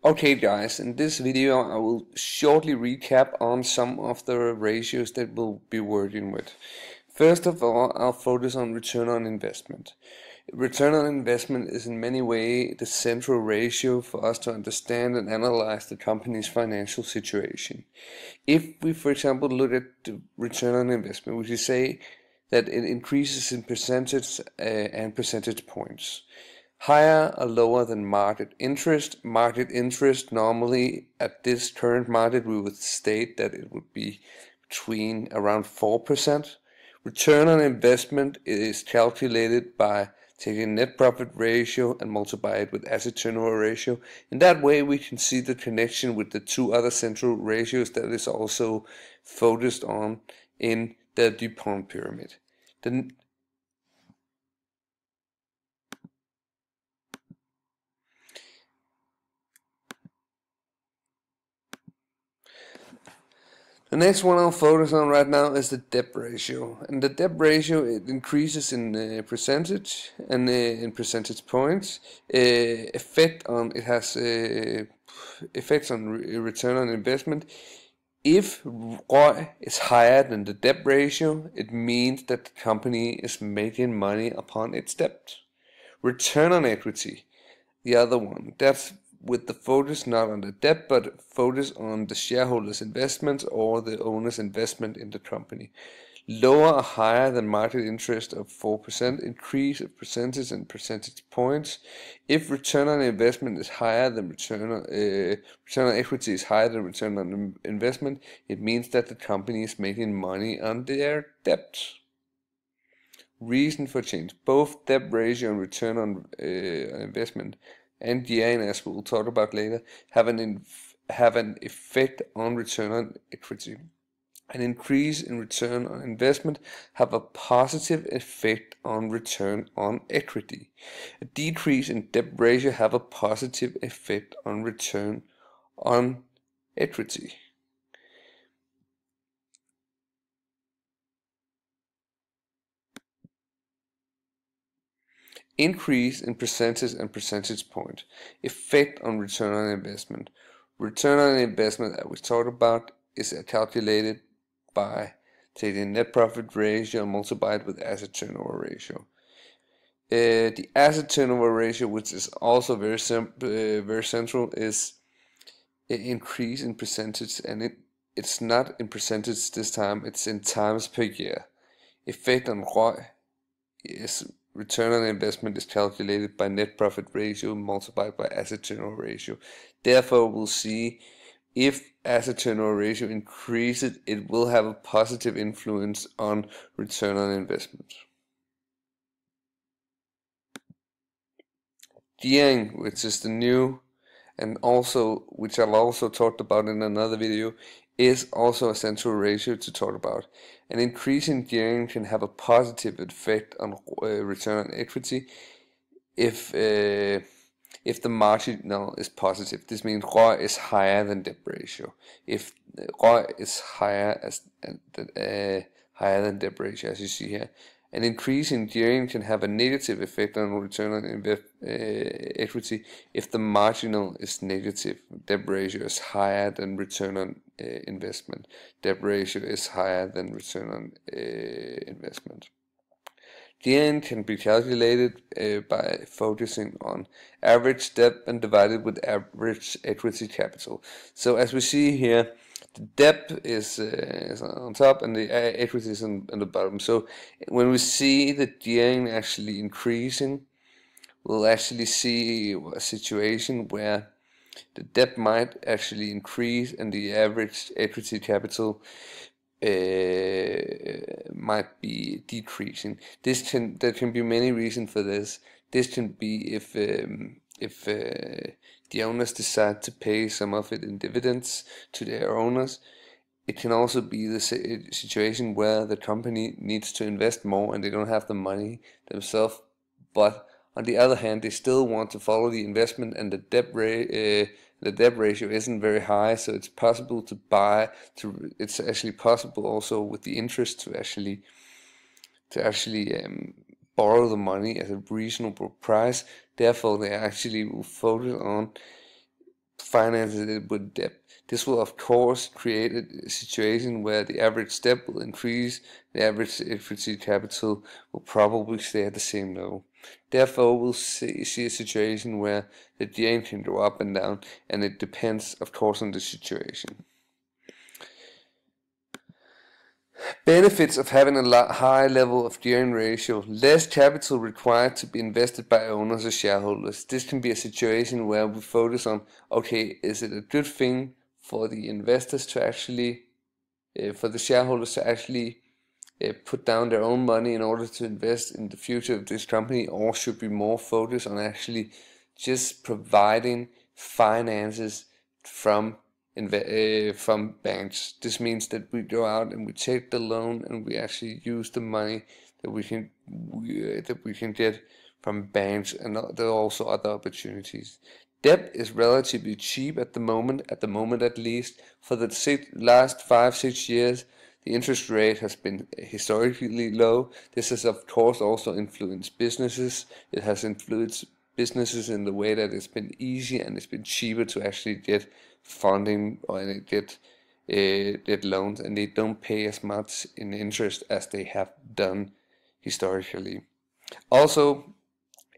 Okay guys, in this video I will shortly recap on some of the ratios that we'll be working with. First of all, I'll focus on return on investment. Return on investment is in many ways the central ratio for us to understand and analyze the company's financial situation. If we, for example, look at the return on investment, we should say that it increases in percentage and percentage points. Higher or lower than market interest. Market interest normally at this current market we would state that it would be between around 4%. Return on investment is calculated by taking net profit ratio and multiply it with asset turnover ratio. In that way we can see the connection with the two other central ratios that is also focused on in the DuPont pyramid. The next one I'll focus on right now is the debt ratio. And the debt ratio, it increases in percentage and in percentage points. It has effects on return on investment. If ROI is higher than the debt ratio, it means that the company is making money upon its debt. Return on equity, the other one, that's with the focus not on the debt but focus on the shareholders' investments or the owner's investment in the company. Lower or higher than market interest of 4%, increase of percentage and percentage points. If return on investment is higher than return on equity is higher than return on investment, it means that the company is making money on their debt. Reason for change: both debt ratio and return on investment and gearing, as we'll talk about later, have an effect on return on equity. An increase in return on investment have a positive effect on return on equity. A decrease in debt ratio have a positive effect on return on equity. Increase in percentage and percentage point. Effect on return on investment. Return on investment that we talked about is calculated by taking net profit ratio and multiply it with asset turnover ratio. The asset turnover ratio, which is also very central, is an increase in percentage, and it's not in percentage this time, it's in times per year. Effect on ROI is return on investment is calculated by net profit ratio multiplied by asset turnover ratio. Therefore, we'll see if asset turnover ratio increases, it will have a positive influence on return on investment. Gearing, which is the new and also which I'll also talked about in another video, is also a central ratio to talk about. An increase in gearing can have a positive effect on return on equity if the marginal is positive. This means ROI is higher than debt ratio. If ROI is higher than debt ratio, as you see here, an increase in gearing can have a negative effect on return on equity if the marginal is negative. Debt ratio is higher than return on investment. Debt ratio is higher than return on investment. Gearing can be calculated by focusing on average debt and divided with average equity capital. So as we see here, the debt is on top and the equity is on the bottom. So when we see the gearing actually increasing, we'll actually see a situation where the debt might actually increase and the average equity capital might be decreasing. There can be many reasons for this. This can be if the owners decide to pay some of it in dividends to their owners. It can also be the situation where the company needs to invest more and they don't have the money themselves, but on the other hand they still want to follow the investment, and the debt ratio isn't very high, so it's possible to buy. It's actually possible also with the interest to actually borrow the money at a reasonable price. Therefore, they actually will focus on finances it with debt. This will of course create a situation where the average debt will increase, the average equity capital will probably stay at the same level. Therefore, we'll see a situation where the gearing can go up and down, and it depends of course on the situation. Benefits of having a high level of gearing ratio: less capital required to be invested by owners or shareholders. This can be a situation where we focus on, okay, is it a good thing for the investors to actually, for the shareholders to actually put down their own money in order to invest in the future of this company, or should we more focus on actually just providing finances from banks? This means that we go out and we take the loan and we actually use the money that we can get from banks, and there are also other opportunities. Debt is relatively cheap at the moment at least. For the last 5-6 years, the interest rate has been historically low. This has of course also influenced businesses. It has influenced businesses in the way that it's been easy and it's been cheaper to actually get funding or get loans, and they don't pay as much in interest as they have done historically. Also,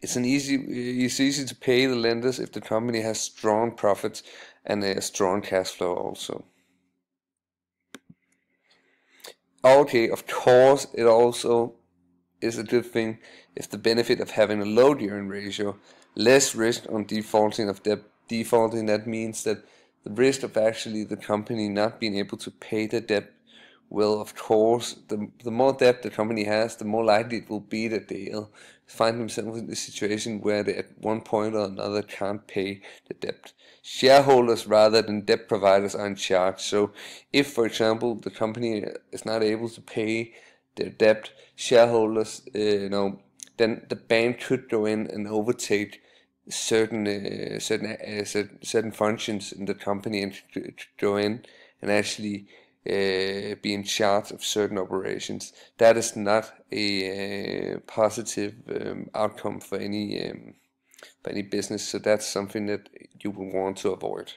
it's easy to pay the lenders if the company has strong profits and a strong cash flow also. Okay, of course, it also is a good thing if the benefit of having a low gearing ratio, less risk on defaulting of debt. Defaulting, that means that the risk of actually the company not being able to pay the debt will, of course, the more debt the company has, the more likely it will be that they'll find themselves in a situation where they at one point or another can't pay the debt. Shareholders rather than debt providers are in charge. So if, for example, the company is not able to pay their debt, shareholders, then the bank could go in and overtake certain functions in the company and go in and actually be in charge of certain operations. That is not a positive outcome for any business, so that's something that you will want to avoid.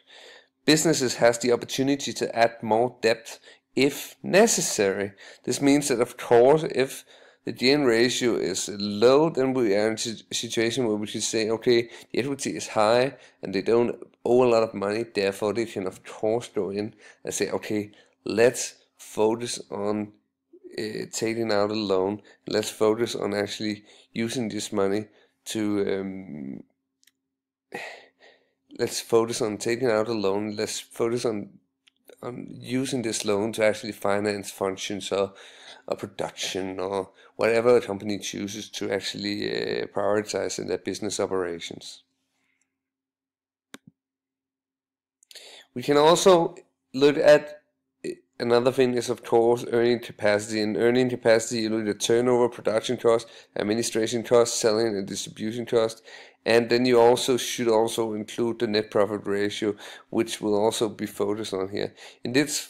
Businesses has the opportunity to add more debt if necessary. This means that of course if the gearing ratio is low, then we are in a situation where we should say, okay, the equity is high and they don't owe a lot of money, therefore they can of course go in and say, okay, let's focus on taking out a loan. Let's focus on actually using this money to let's focus on taking out a loan. Let's focus on using this loan to actually finance functions or production or whatever a company chooses to actually prioritize in their business operations. We can also look at another thing is of course earning capacity. In earning capacity, you look at turnover, production cost, administration cost, selling and distribution cost, and then you also should also include the net profit ratio, which will also be focused on here. In this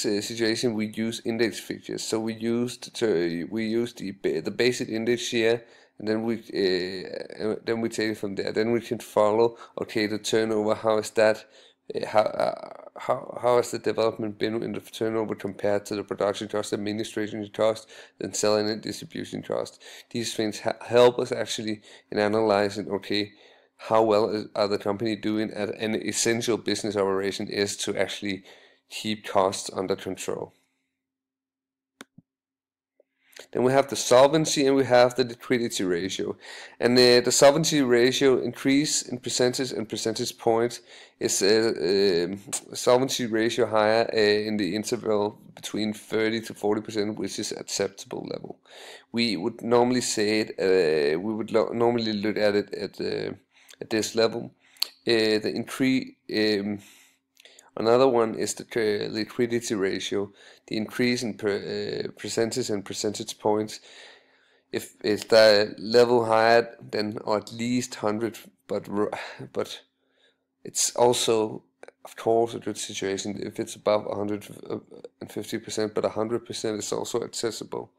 situation, we use index figures. So we use the basic index here, and then we take it from there. Then we can follow, okay, the turnover, how is that? How has the development been in the turnover compared to the production cost, administration cost, and selling and distribution cost? These things help us actually in analyzing, okay, how well are the company doing at an essential business operation is to actually keep costs under control. Then we have the solvency and we have the liquidity ratio. And the solvency ratio increase in percentage and percentage points is solvency ratio higher in the interval between 30 to 40%, which is acceptable level. We would normally say it. We would normally look at it at this level. The increase. Another one is the liquidity ratio, the increase in percentage and percentage points. If it's the level higher than or at least 100, but it's also of course a good situation if it's above 150%, but 100% is also acceptable.